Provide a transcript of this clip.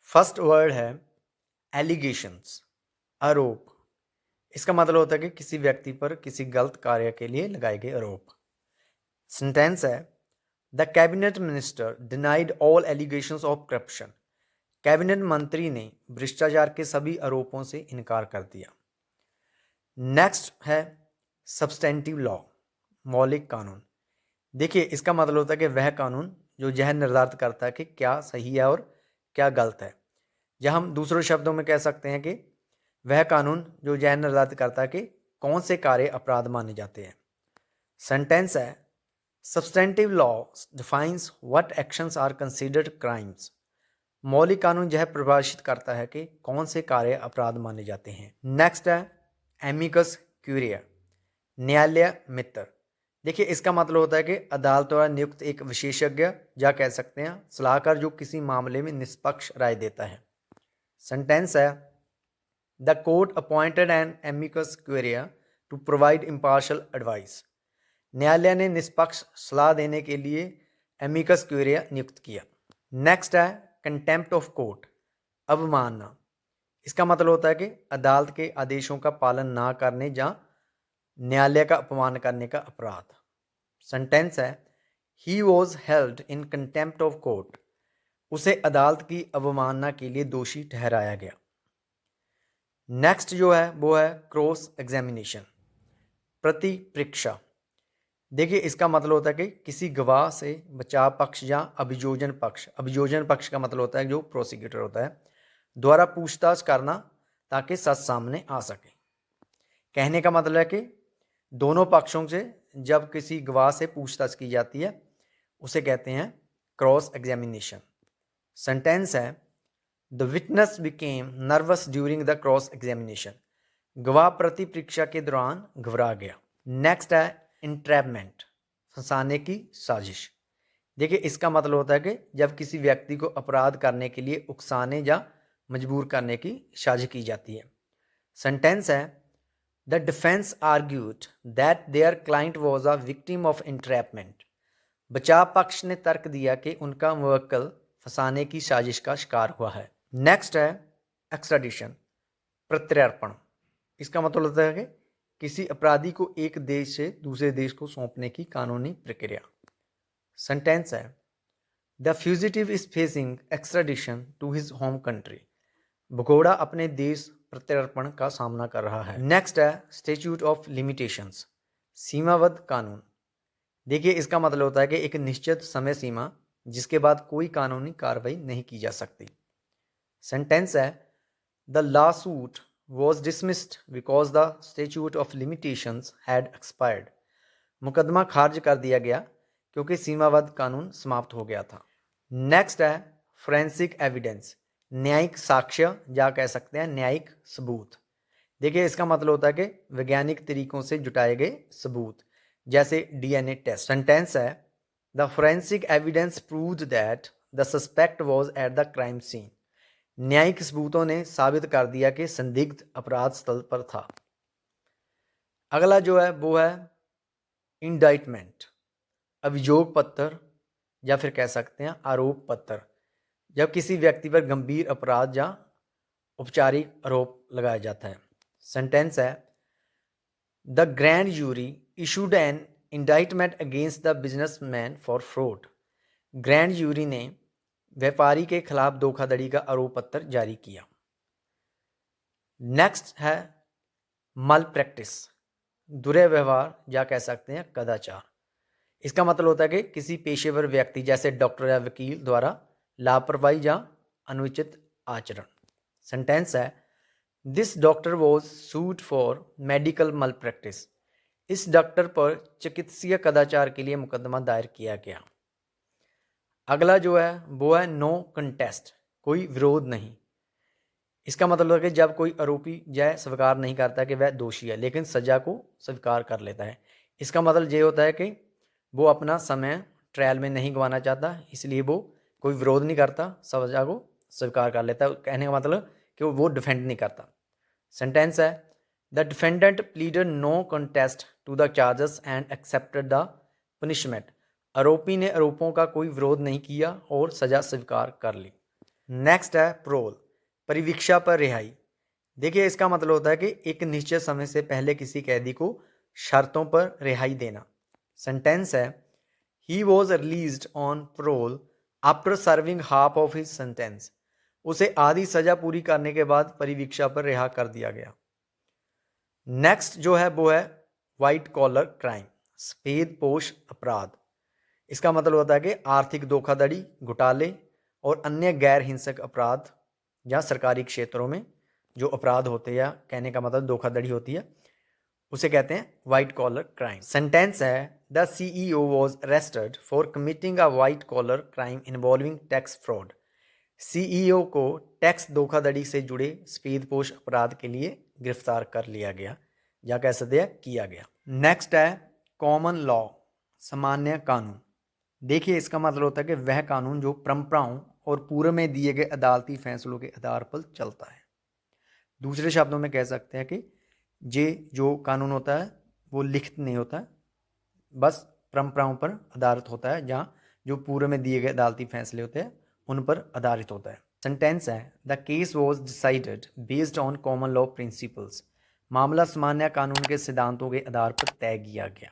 First word है allegations, आरोप। इसका मतलब होता है कि किसी व्यक्ति पर किसी गलत कार्य के लिए लगाए गए आरोप। सेंटेंस है the cabinet minister denied all allegations of corruption. Cabinet मंत्री ने भ्रष्टाचार के सभी आरोपों से इनकार कर दिया। नेक्स्ट है सब्सटेंटिव लॉ, मौलिक कानून। देखिए इसका मतलब होता है कि वह कानून जो यह निर्धारित करता है कि क्या सही है और क्या गलत है। या हम दूसरे शब्दों में कह सकते हैं कि वह कानून जो यह निर्धारित करता है कि कौन से कार्य अपराध माने जाते हैं। सेंटेंस है substantive law defines what actions are considered crimes. मौलिक कानून यह परिभाषित करता है कि कौन से कार्य अपराध माने जाते हैं। नेक्स्ट है एमिकस क्यूरिया, न्यायालय मित्र। देखिए इसका मतलब होता है कि अदालत द्वारा नियुक्त एक विशेषज्ञ या कह सकते हैं सलाहकार जो किसी मामले में निष्पक्ष राय देता है। सेंटेंस है the court appointed an amicus curiae to provide impartial advice. न्यायालय ने निष्पक्ष सलाह देने के लिए एमिकस क्यूरिया नियुक्त किया। नेक्स्ट है कंटेम्प्ट ऑफ कोर्ट, अवमानना। इसका मतलब होता है कि अदालत के आदेशों का पालन ना करने या न्यायालय का अपमान करने का अपराध। सेंटेंस है he was held in contempt of court. उसे अदालत की अवमानना के लिए दोषी ठहराया गया। नेक्स्ट जो है वो है क्रॉस एग्जामिनेशन, प्रतिपरीक्षा। देखिए इसका मतलब होता है कि किसी गवाह से बचाव पक्ष या अभियोजन पक्ष का मतलब होता है जो प्रोसिक्यूटर होता है द्वारा पूछताछ करना ताकि सच सामने आ सके। कहने का मतलब है कि दोनों पक्षों से जब किसी गवाह से पूछताछ की जाती है उसे कहते हैं क्रॉस एग्जामिनेशन। सेंटेंस है the witness became nervous during the cross examination. गवाह प्रतिपरीक्षा के दौरान घबरा गया। नेक्स्ट है इंट्रैपमेंट, फंसाने की साजिश। देखिए इसका मतलब होता है कि जब किसी व्यक्ति को अपराध करने के लिए उकसाने या मजबूर करने की साजिश की जाती है। सेंटेंस है the defence argued that there client was a victim of entrapment. बचाव पक्ष ने तर्क दिया कि उनका मुवक्किल फंसाने की साजिश का शिकार हुआ है। नेक्स्ट है एक्स्ट्राडिशन, प्रत्यर्पण। इसका मतलब होता है कि किसी अपराधी को एक देश से दूसरे देश को सौंपने की कानूनी प्रक्रिया। सेंटेंस है the fugitive is facing extradition to his home country. भगोड़ा अपने देश प्रत्यर्पण का सामना कर रहा है। नेक्स्ट है स्टैट्यूट ऑफ लिमिटेशंस, सीमाबद्ध कानून। देखिए इसका मतलब होता है कि एक निश्चित समय सीमा जिसके बाद कोई कानूनी कार्रवाई नहीं की जा सकती। सेंटेंस है the law suit was dismissed because the statute of limitations had expired. मुकदमा खारिज कर दिया गया क्योंकि सीमाबद्ध कानून समाप्त हो गया था। नेक्स्ट है फोरेंसिक एविडेंस, न्यायिक साक्ष्य या कह सकते हैं न्यायिक सबूत। देखिए इसका मतलब होता है कि वैज्ञानिक तरीकों से जुटाए गए सबूत जैसे डीएनए टेस्ट। सेंटेंस है the forensic evidence proved that the suspect was at the crime scene. न्यायिक सबूतों ने साबित कर दिया कि संदिग्ध अपराध स्थल पर था। अगला जो है वो है इंडाइटमेंट, अभियोग पत्र या फिर कह सकते हैं आरोप पत्र। जब किसी व्यक्ति पर गंभीर अपराध या औपचारिक आरोप लगाया जाता है। सेंटेंस है the grand jury issued an indictment against the businessman for fraud. Grand jury ने व्यापारी के खिलाफ धोखाधड़ी का आरोप पत्र जारी किया। नेक्स्ट है मल प्रैक्टिस, दुर्व्यवहार या कह सकते हैं कदाचार। इसका मतलब होता है कि किसी पेशेवर व्यक्ति जैसे डॉक्टर या वकील द्वारा लापरवाही या अनुचित आचरण। सेंटेंस है this doctor was sued for medical मल प्रैक्टिस। इस डॉक्टर पर चिकित्सीय कदाचार के लिए मुकदमा दायर किया गया। अगला जो है वो है नो कंटेस्ट, कोई विरोध नहीं। इसका मतलब है कि जब कोई आरोपी यह स्वीकार नहीं करता कि वह दोषी है लेकिन सजा को स्वीकार कर लेता है। इसका मतलब ये होता है कि वो अपना समय ट्रायल में नहीं गंवाना चाहता, इसलिए वो कोई विरोध नहीं करता, सजा को स्वीकार कर लेता है। कहने का मतलब कि वो डिफेंड नहीं करता। सेंटेंस है the defendant pleaded no contest to the charges and accepted the punishment. आरोपी ने आरोपों का कोई विरोध नहीं किया और सजा स्वीकार कर ली। नेक्स्ट है प्रोल, परिवीक्षा पर रिहाई। देखिए इसका मतलब होता है कि एक निश्चित समय से पहले किसी कैदी को शर्तों पर रिहाई देना। सेंटेंस है he was released on parole after serving half of his sentence. उसे आधी सजा पूरी करने के बाद परिवीक्षा पर रिहा कर दिया गया। नेक्स्ट जो है वो है वाइट कॉलर क्राइम, सफेद पोश अपराध। इसका मतलब होता है कि आर्थिक धोखाधड़ी, घोटाले और अन्य गैर हिंसक अपराध या सरकारी क्षेत्रों में जो अपराध होते हैं, या कहने का मतलब धोखाधड़ी होती है, उसे कहते हैं वाइट कॉलर क्राइम। सेंटेंस है the CEO was arrested for committing a white collar crime involving tax fraud. CEO को टैक्स धोखाधड़ी से जुड़े सफेदपोश अपराध के लिए गिरफ्तार कर लिया गया या कह सकते हैं किया गया। नेक्स्ट है कॉमन लॉ, सामान्य कानून। देखिए इसका मतलब होता है कि वह कानून जो परंपराओं और पूर्व में दिए गए अदालती फैसलों के आधार पर चलता है। दूसरे शब्दों में कह सकते हैं कि ये जो कानून होता है वो लिखित नहीं होता है, बस परंपराओं पर आधारित होता है, जहाँ जो पूर्व में दिए गए अदालती फैसले होते हैं उन पर आधारित होता है। सेंटेंस है the case was decided based on common law principles. मामला सामान्य कानून के सिद्धांतों के आधार पर तय किया गया।